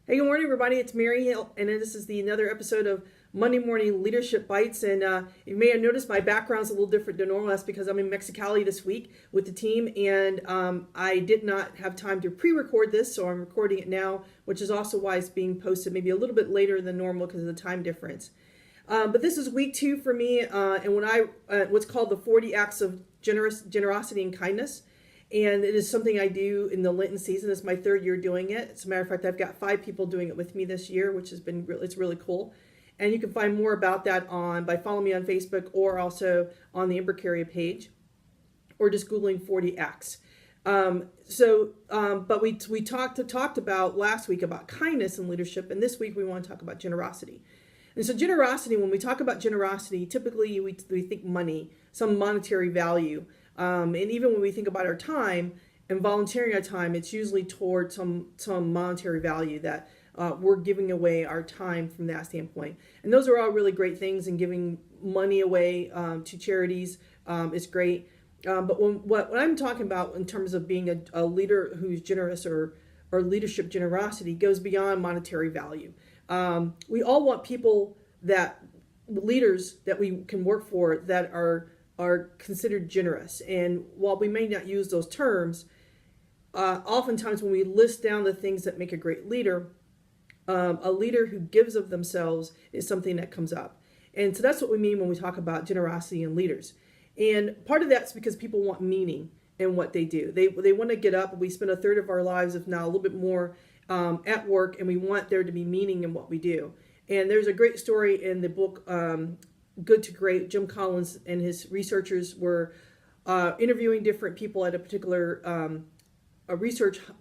Hey, good morning, everybody. It's Mary Hill, and this is another episode of Monday Morning Leadership Bites. And you may have noticed my background's a little different than normal. That's because I'm in Mexicali this week with the team, and I did not have time to pre-record this, so I'm recording it now, which is also why it's being posted maybe a little bit later than normal because of the time difference. But this is week 2 for me, and what's called the 40 Acts of Generosity and Kindness. And it is something I do in the Lenten season. It's my 3rd year doing it. As a matter of fact, I've got 5 people doing it with me this year, which has been it's really cool. And you can find more about that by following me on Facebook or also on the Imbricaria page, or just Googling 40 Acts. But we talked about last week about kindness and leadership, and this week we want to talk about generosity. And so generosity, when we talk about generosity, typically we think money, some monetary value. And even when we think about our time and volunteering our time, it's usually toward some monetary value that we're giving away our time from that standpoint. And those are all really great things, and giving money away to charities is great. But what I'm talking about in terms of being a leader who's generous or leadership generosity goes beyond monetary value. We all want leaders that we can work for that are considered generous. And while we may not use those terms, oftentimes when we list down the things that make a great leader, a leader who gives of themselves is something that comes up. And so that's what we mean when we talk about generosity in leaders. And part of that's because people want meaning in what they do. They want to get up. We spend a third of our lives, if not a little bit more, at work, and we want there to be meaning in what we do. And there's a great story in the book, Good to Great. Jim Collins and his researchers were interviewing different people at a particular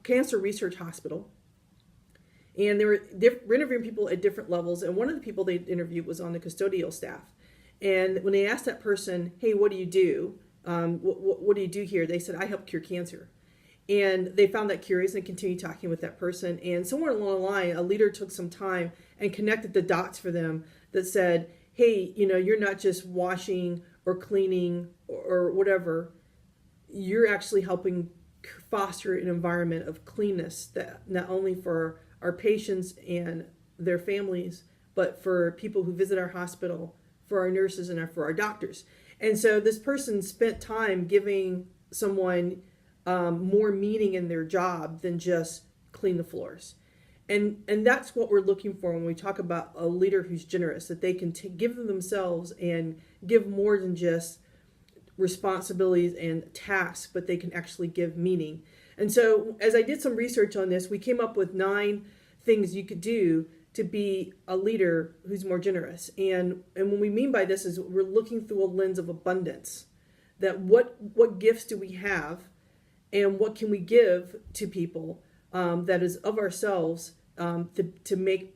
cancer research hospital. And they were interviewing people at different levels. And one of the people they interviewed was on the custodial staff. And when they asked that person, hey, what do you do? What do you do here? They said, I help cure cancer. And they found that curious and continued talking with that person. And somewhere along the line, a leader took some time and connected the dots for them that said, hey, you're not just washing or cleaning or whatever. You're actually helping foster an environment of cleanness that not only for our patients and their families, but for people who visit our hospital, for our nurses, and for our doctors. And so this person spent time giving someone more meaning in their job than just clean the floors. And that's what we're looking for when we talk about a leader who's generous, that they can give them themselves and give more than just responsibilities and tasks, but they can actually give meaning. And so as I did some research on this, we came up with 9 things you could do to be a leader who's more generous. And what we mean by this is we're looking through a lens of abundance, that what gifts do we have and what can we give to people that is of ourselves to make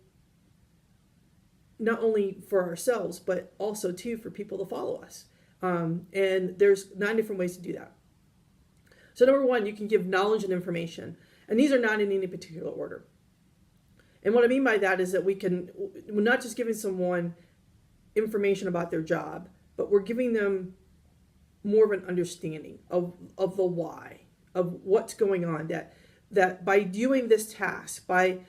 not only for ourselves, but also too for people to follow us. And there's 9 different ways to do that. So number 1, you can give knowledge and information. And these are not in any particular order. And what I mean by that is that we're not just giving someone information about their job, but we're giving them more of an understanding of the why, of what's going on, that by doing this task, by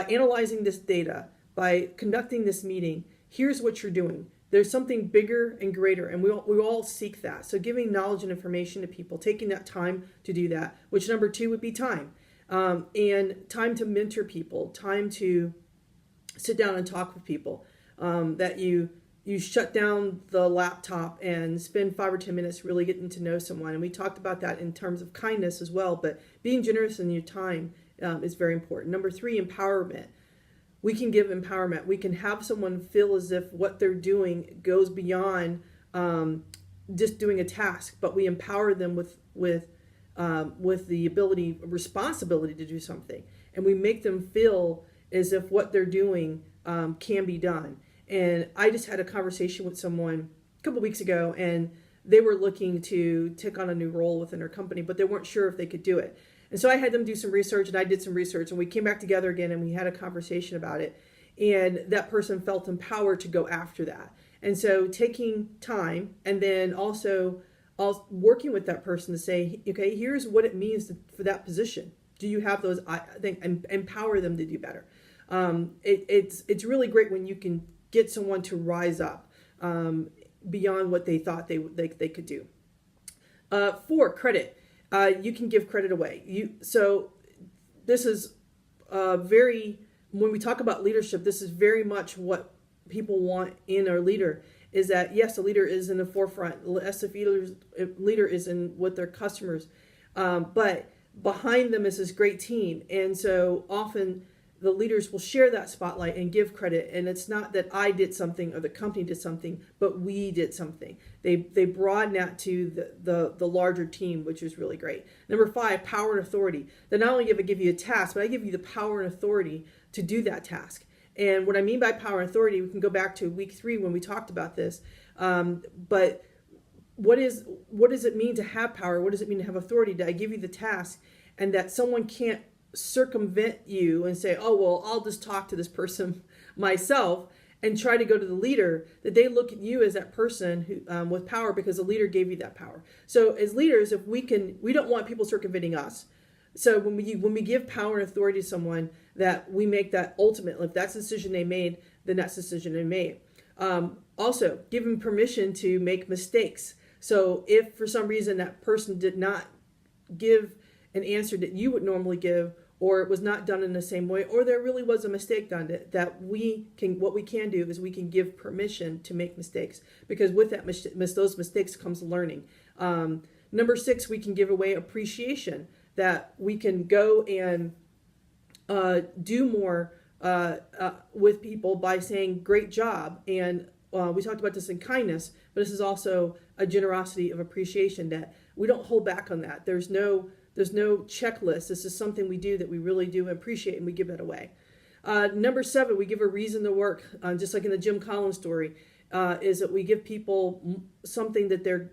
analyzing this data, by conducting this meeting, here's what you're doing. There's something bigger and greater, and we all seek that. So giving knowledge and information to people, taking that time to do that, which number 2 would be time. And time to mentor people, time to sit down and talk with people, that you shut down the laptop and spend 5 or 10 minutes really getting to know someone. And we talked about that in terms of kindness as well, but being generous in your time is very important. Number 3, empowerment. We can give empowerment. We can have someone feel as if what they're doing goes beyond just doing a task, but we empower them with the responsibility to do something. And we make them feel as if what they're doing can be done. And I just had a conversation with someone a couple weeks ago, and they were looking to take on a new role within their company, but they weren't sure if they could do it. And so I had them do some research, and I did some research, and we came back together again, and we had a conversation about it. And that person felt empowered to go after that. And so taking time, and then also working with that person to say, okay, here's what it means for that position. Do you have those? I think empower them to do better. It's really great when you can get someone to rise up beyond what they thought they could do. 4, credit. You can give credit away. So this is very, when we talk about leadership, this is very much what people want in our leader, is that yes, the leader is in the forefront. Leader is in with their customers, but behind them is this great team. And so often the leaders will share that spotlight and give credit. And it's not that I did something or the company did something, but we did something. They broaden that to the larger team, which is really great. Number 5, power and authority. That not only give you a task, but I give you the power and authority to do that task. And what I mean by power and authority, we can go back to week 3 when we talked about this. But what does it mean to have power? What does it mean to have authority? That I give you the task and that someone can't circumvent you and say, oh, well, I'll just talk to this person myself, and try to go to the leader, that they look at you as that person who with power, because the leader gave you that power. So as leaders, if we don't want people circumventing us. So when we give power and authority to someone, that we make that ultimate. If that's the decision they made, then that's the decision they made. Also, give them permission to make mistakes. So if for some reason that person did not give an answer that you would normally give, or it was not done in the same way, or there really was a mistake done, what we can do is we can give permission to make mistakes, because with that those mistakes comes learning. Number 6, we can give away appreciation, that we can go and do more with people by saying great job. And we talked about this in kindness, but this is also a generosity of appreciation, that we don't hold back on that. There's no checklist. This is something we do that we really do appreciate, and we give that away. Number 7, we give a reason to work. Just like in the Jim Collins story, is that we give people something that they're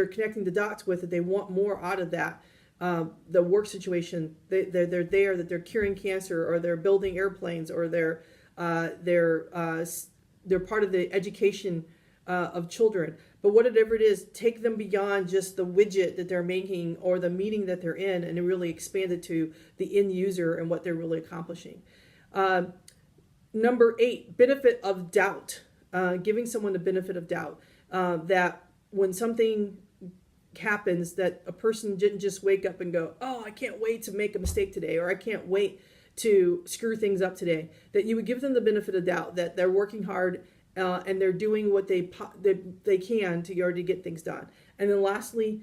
connecting the dots with, that they want more out of that. The work situation, they're there, that they're curing cancer, or they're building airplanes, or they're part of the education of children. But whatever it is, take them beyond just the widget that they're making or the meeting that they're in, and really expand it to the end user and what they're really accomplishing. Number 8, benefit of doubt. Giving someone the benefit of doubt. That when something happens, that a person didn't just wake up and go, oh, I can't wait to make a mistake today, or I can't wait to screw things up today. That you would give them the benefit of doubt, that they're working hard and they're doing what they can to already get things done. And then lastly,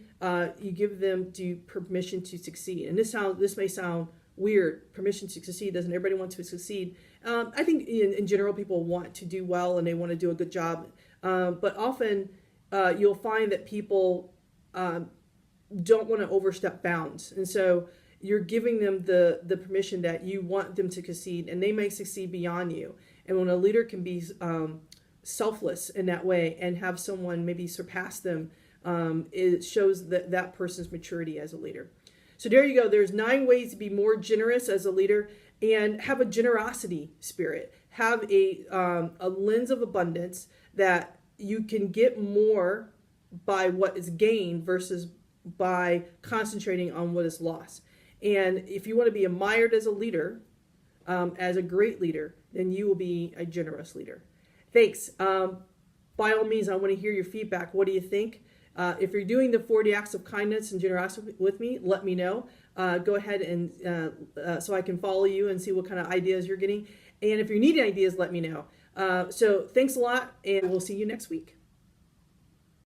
you give them permission to succeed. And this may sound weird. Permission to succeed. Doesn't everybody want to succeed? I think in general, people want to do well and they want to do a good job. But often you'll find that people don't want to overstep bounds. And so you're giving them the permission that you want them to succeed, and they may succeed beyond you. And when a leader can be selfless in that way and have someone maybe surpass them, it shows that person's maturity as a leader. So there you go. There's 9 ways to be more generous as a leader, and have a generosity spirit. Have a lens of abundance, that you can get more by what is gained versus by concentrating on what is lost. And if you want to be admired as a leader, as a great leader, then you will be a generous leader. Thanks. By all means, I want to hear your feedback. What do you think? If you're doing the 40 acts of kindness and generosity with me, let me know. Go ahead and so I can follow you and see what kind of ideas you're getting. And if you need ideas, let me know. So thanks a lot, and we'll see you next week.